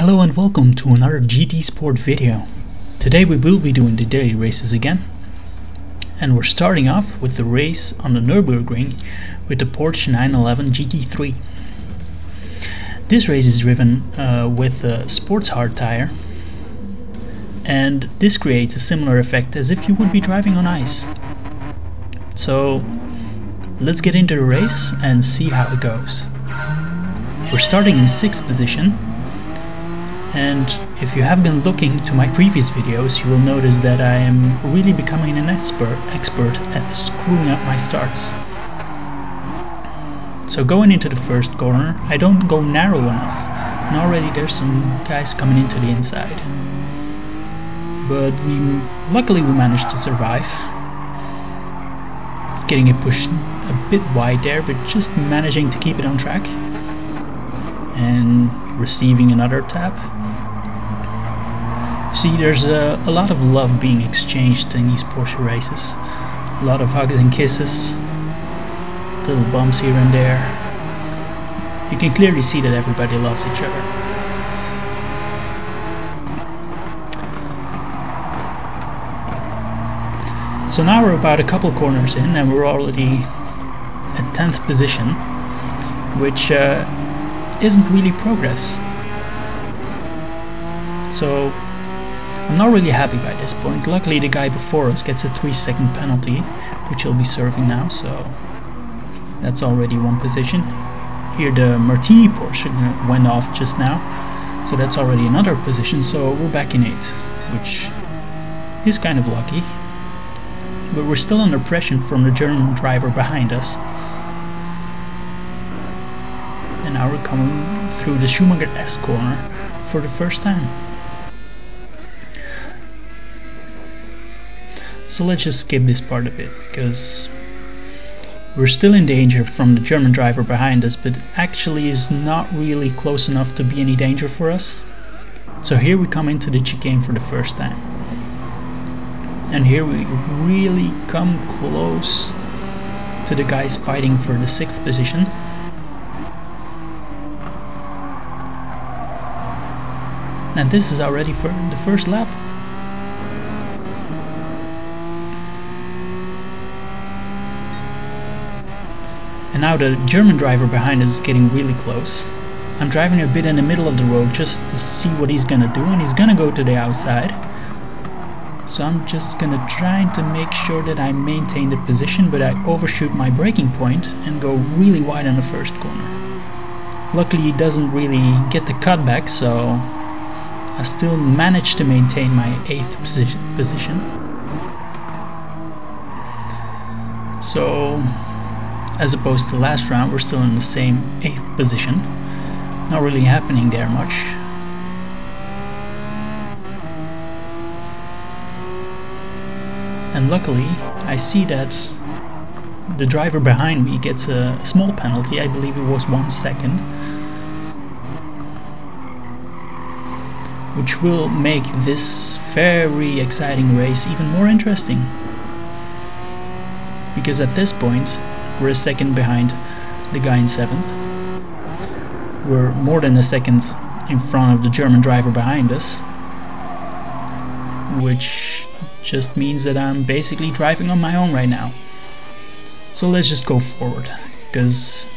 Hello and welcome to another GT Sport video. Today we will be doing the daily races again. And we're starting off with the race on the Nürburgring with the Porsche 911 GT3. This race is driven with a sports hard tire. And this creates a similar effect as if you would be driving on ice. So let's get into the race and see how it goes. We're starting in 6th position. And if you have been looking to my previous videos, you will notice that I am really becoming an expert at screwing up my starts. So going into the first corner, I don't go narrow enough, and already there's some guys coming into the inside. But luckily we managed to survive, getting it pushed a bit wide there, but just managing to keep it on track and receiving another tap. See, there's a lot of love being exchanged in these Porsche races. A lot of hugs and kisses, little bumps here and there. You can clearly see that everybody loves each other. So now we're about a couple corners in and we're already at 10th position, which isn't really progress. So I'm not really happy by this point. Luckily the guy before us gets a 3-second penalty, which he'll be serving now, so that's already one position. Here the Martini Porsche went off just now, so that's already another position, so we're back in 8th, which is kind of lucky. But we're still under pressure from the German driver behind us. And now we're coming through the Schumacher S corner for the first time. So let's just skip this part a bit, because we're still in danger from the German driver behind us, but actually is not really close enough to be any danger for us. So here we come into the chicane for the first time. And here we really come close to the guys fighting for the 6th position. And this is already for the first lap. And now the German driver behind us is getting really close. I'm driving a bit in the middle of the road just to see what he's gonna do, and he's gonna go to the outside. So I'm just gonna try to make sure that I maintain the position, but I overshoot my braking point and go really wide on the first corner. Luckily he doesn't really get the cutback, so I still managed to maintain my 8th position. So as opposed to last round, we're still in the same 8th position. Not really happening there much. And luckily, I see that the driver behind me gets a small penalty. I believe it was 1 second. Which will make this very exciting race even more interesting. Because at this point, we're a second behind the guy in 7th. We're more than a second in front of the German driver behind us, which just means that I'm basically driving on my own right now. So let's just go forward, because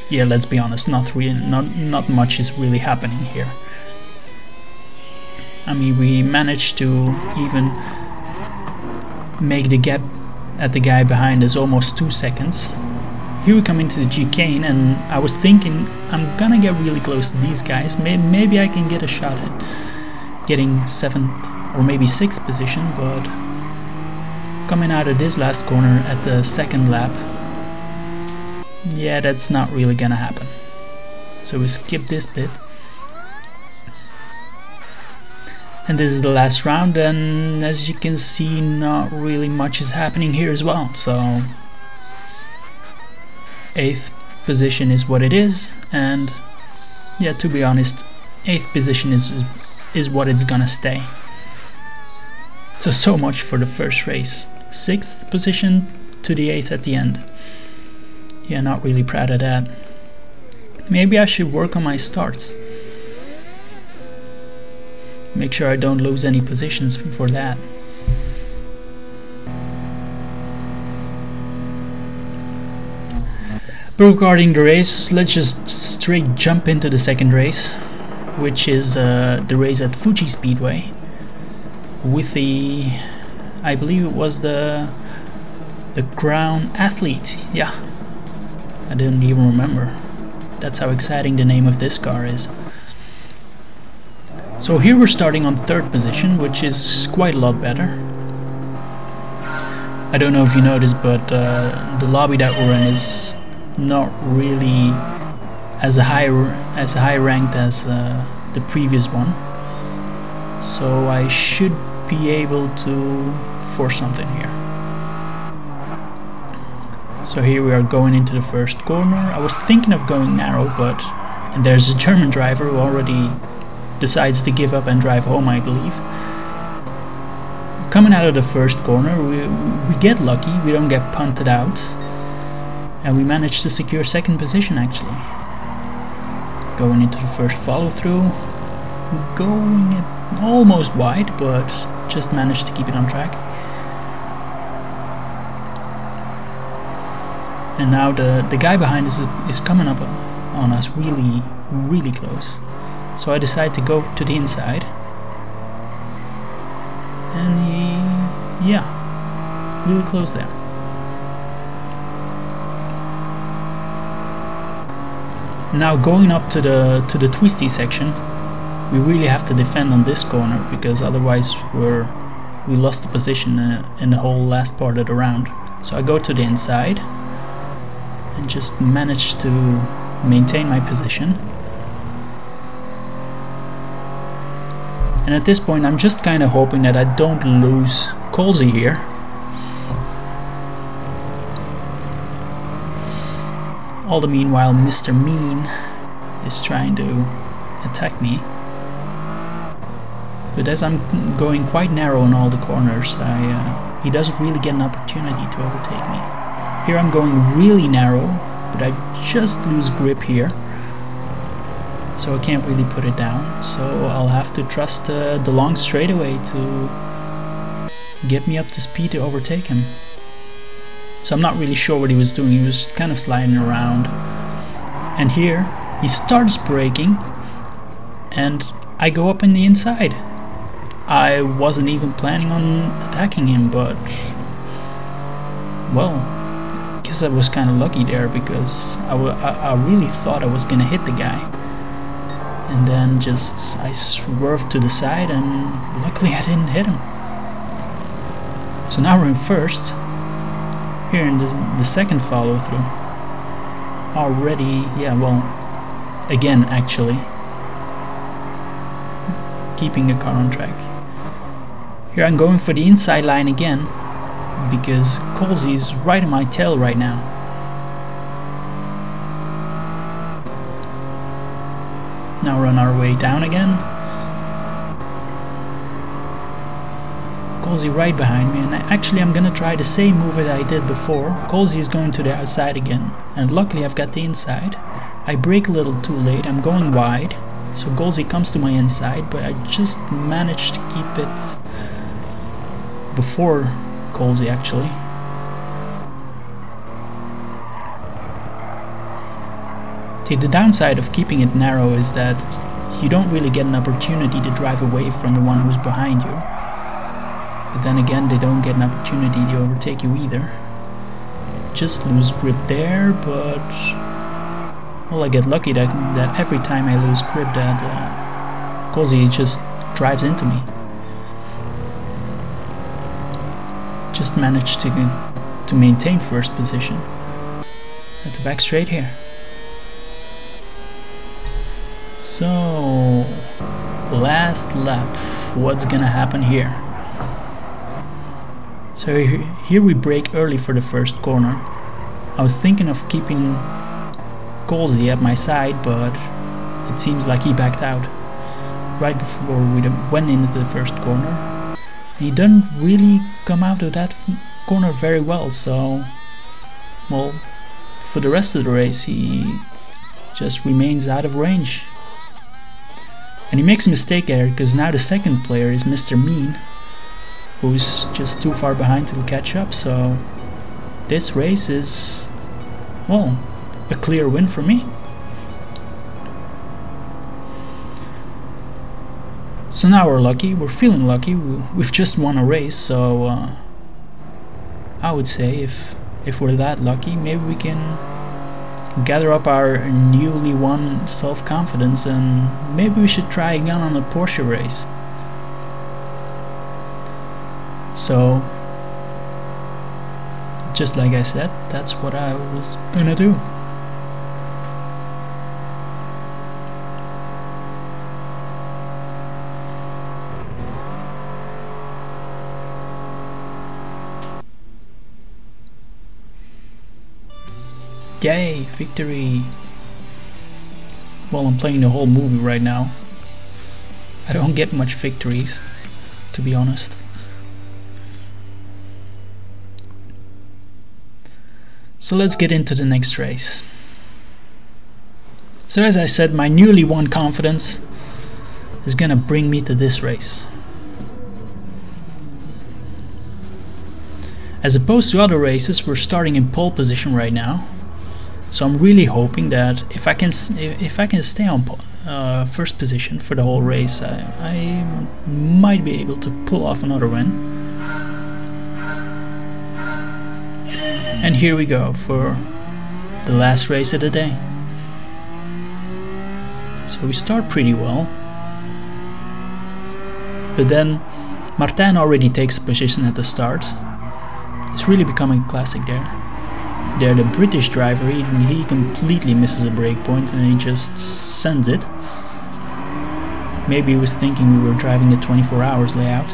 yeah, let's be honest, not much is really happening here. I mean, we managed to even make the gap at the guy behind us almost 2 seconds. Here we come into the chicane, and I was thinking I'm gonna get really close to these guys. Maybe I can get a shot at getting 7th or maybe 6th position, but coming out of this last corner at the 2nd lap, yeah, that's not really gonna happen. So we skip this bit. And this is the last round, and as you can see, not really much is happening here as well. So 8th position is what it is, and yeah, to be honest, 8th position is what it's gonna stay. So much for the first race. 6th position to the 8th at the end. Yeah, not really proud of that. Maybe I should work on my starts. make sure I don't lose any positions for that. But regarding the race, let's just straight jump into the second race, which is the race at Fuji Speedway with the, I believe it was the Crown Athlete. Yeah, I didn't even remember. That's how exciting the name of this car is. So here we're starting on third position, which is quite a lot better. I don't know if you noticed, but the lobby that we're in is not really as high ranked as the previous one. So I should be able to force something here. So here we are going into the first corner. I was thinking of going narrow, but and there's a German driver who already decides to give up and drive home, I believe. Coming out of the first corner, we get lucky, we don't get punted out, and we managed to secure second position actually. Going into the first follow through, going almost wide, but just managed to keep it on track. And now the guy behind us is coming up on us really close. So I decide to go to the inside. And yeah, really close there. Now going up to the twisty section, we really have to defend on this corner, because otherwise we lost the position in the whole last part of the round. So I go to the inside and just manage to maintain my position. And at this point I'm just kind of hoping that I don't lose Colsey here. All the meanwhile Mr. Mean is trying to attack me. But as I'm going quite narrow in all the corners, he doesn't really get an opportunity to overtake me. Here I'm going really narrow, but I just lose grip here. So I can't really put it down, so I'll have to trust the long straightaway to get me up to speed to overtake him. So I'm not really sure what he was doing. He was kind of sliding around, and here he starts braking and I go up in the inside. I wasn't even planning on attacking him, but well, I guess I was kind of lucky there, because I really thought I was gonna hit the guy. And then I swerved to the side, and luckily I didn't hit him. So now we're in first, here in the second follow through. Already, yeah, well, again actually, keeping the car on track. Here I'm going for the inside line again, because Colsey's right on my tail right now. Now we're on our way down again. Colsey right behind me, and actually I'm gonna try the same move that I did before. Colsey is going to the outside again, and luckily I've got the inside. I brake a little too late, I'm going wide, so Colsey comes to my inside, but I just managed to keep it before Colsey actually. The downside of keeping it narrow is that you don't really get an opportunity to drive away from the one who's behind you. But then again, they don't get an opportunity to overtake you either. Just lose grip there, but well, I get lucky that every time I lose grip that Colsey just drives into me. Just managed to maintain first position at the back straight here. So, last lap, what's gonna happen here? So here we brake early for the first corner. I was thinking of keeping Colsey at my side, but it seems like he backed out right before we went into the first corner. He didn't really come out of that corner very well, so well, for the rest of the race he just remains out of range. And he makes a mistake there, because now the second player is Mr. Mean, who's just too far behind to catch up. So this race is, well, a clear win for me. So now we're lucky, we're feeling lucky, we've just won a race, so I would say if we're that lucky, maybe we can gather up our newly won self-confidence, and maybe we should try again on a Porsche race. So, just like I said, that's what I was gonna do. Yay, victory! Well, I'm playing the whole movie right now. I don't get much victories, to be honest. So let's get into the next race. So as I said, my newly won confidence is gonna bring me to this race. As opposed to other races, we're starting in pole position right now. So I'm really hoping that if I can stay on first position for the whole race, I might be able to pull off another win. And here we go for the last race of the day. So we start pretty well, but then Martin already takes a position at the start. It's really becoming a classic there. There, the British driver, he completely misses a brake point and he just sends it. Maybe he was thinking we were driving the 24 hours layout.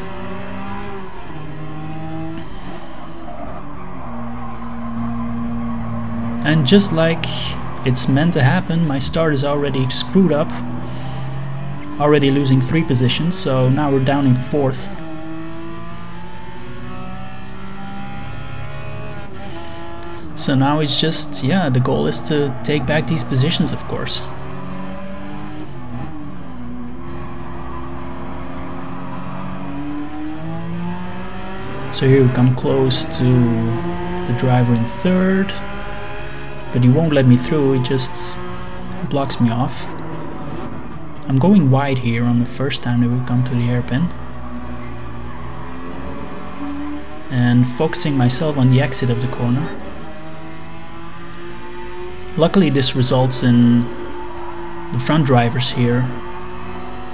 And just like it's meant to happen, my start is already screwed up. Already losing 3 positions, so now we're down in 4th. So now it's just, yeah, the goal is to take back these positions, of course. So here we come close to the driver in 3rd, but he won't let me through, he just blocks me off. I'm going wide here on the first time that we come to the hairpin, and focusing myself on the exit of the corner. Luckily this results in the front drivers here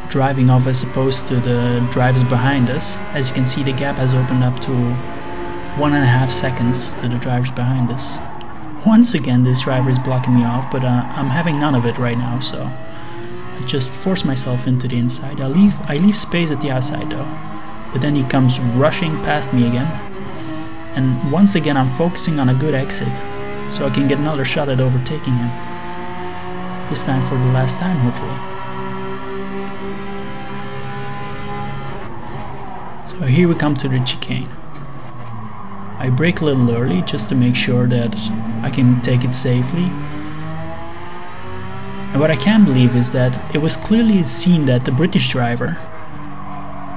driving off as opposed to the drivers behind us. As you can see, the gap has opened up to 1.5 seconds to the drivers behind us. Once again this driver is blocking me off, but I'm having none of it right now, so I just force myself into the inside. I leave space at the outside though, but then he comes rushing past me again, and once again I'm focusing on a good exit, so I can get another shot at overtaking him. This time for the last time, hopefully. So here we come to the chicane. I brake a little early just to make sure that I can take it safely. And what I can't believe is that it was clearly seen that the British driver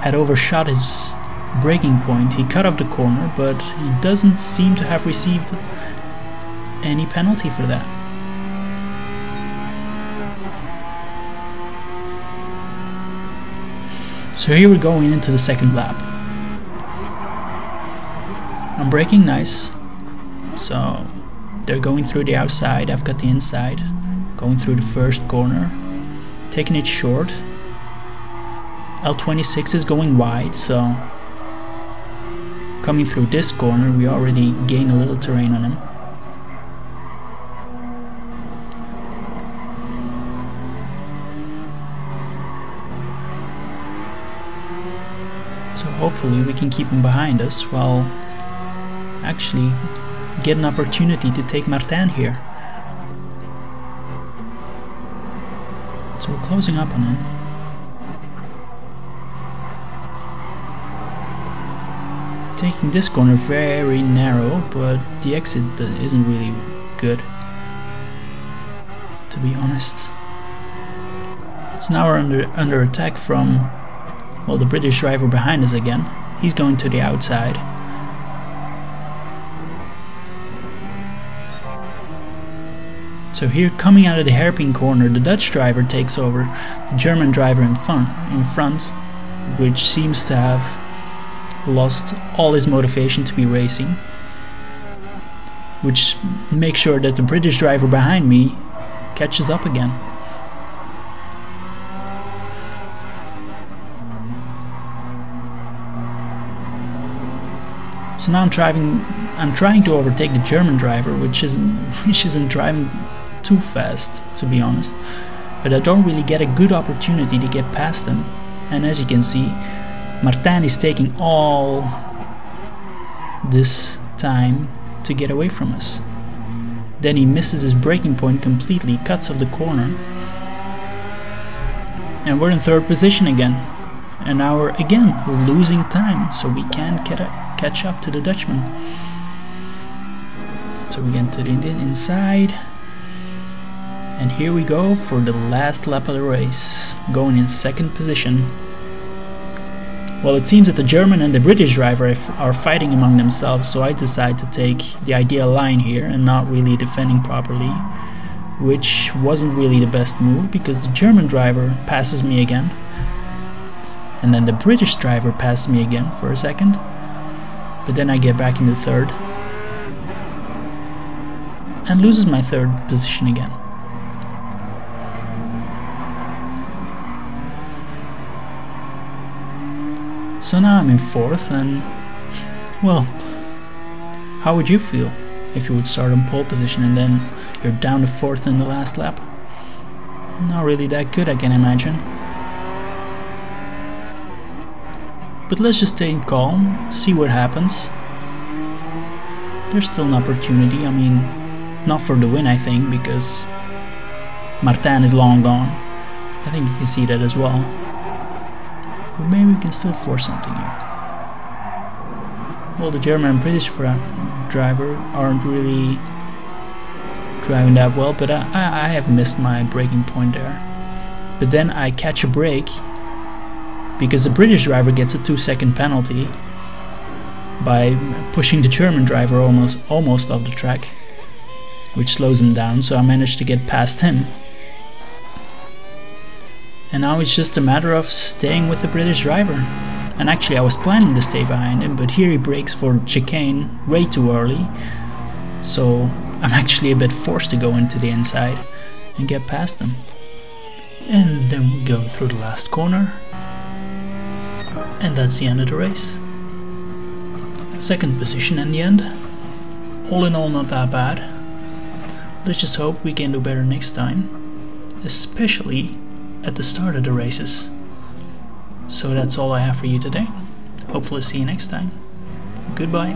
had overshot his braking point. He cut off the corner, but he doesn't seem to have received any penalty for that. So here we're going into the second lap. I'm braking nice, so they're going through the outside, I've got the inside, going through the first corner, taking it short. L26 is going wide, so coming through this corner we already gain a little terrain on him. So hopefully we can keep him behind us while actually get an opportunity to take Martin here. So we're closing up on him. Taking this corner very narrow, but the exit isn't really good, to be honest. So now we're under attack from, well, the British driver behind us again. He's going to the outside. So here, coming out of the hairpin corner, the Dutch driver takes over the German driver in front, which seems to have lost all his motivation to be racing, which makes sure that the British driver behind me catches up again. So now I'm trying to overtake the German driver, which isn't driving too fast, to be honest, but I don't really get a good opportunity to get past him. And as you can see, Martin is taking all this time to get away from us. Then he misses his braking point completely, cuts off the corner, and we're in third position again. And now we're again losing time, so we can't catch up to the Dutchman. So we get to the inside, and here we go for the last lap of the race, going in second position. Well, it seems that the German and the British driver are fighting among themselves, so I decide to take the ideal line here and not really defending properly, which wasn't really the best move because the German driver passes me again, and then the British driver passes me again for a second, but then I get back into third and loses my third position again. So now I'm in fourth, and well, how would you feel if you would start on pole position and then you're down to fourth in the last lap? Not really that good, I can imagine. But let's just stay calm, see what happens. There's still an opportunity, I mean, not for the win I think, because Martin is long gone. I think you can see that as well. But maybe we can still force something here. Well, the German and British driver aren't really driving that well, but I have missed my braking point there. But then I catch a break because the British driver gets a 2-second penalty by pushing the German driver almost off the track, which slows him down, so I managed to get past him. And now it's just a matter of staying with the British driver. And actually I was planning to stay behind him, but here he brakes for chicane way too early, so I'm actually a bit forced to go into the inside and get past him. And then we go through the last corner, and that's the end of the race. Second position in the end. All in all, not that bad. Let's just hope we can do better next time, especially at the start of the races. So that's all I have for you today. Hopefully see you next time. Goodbye.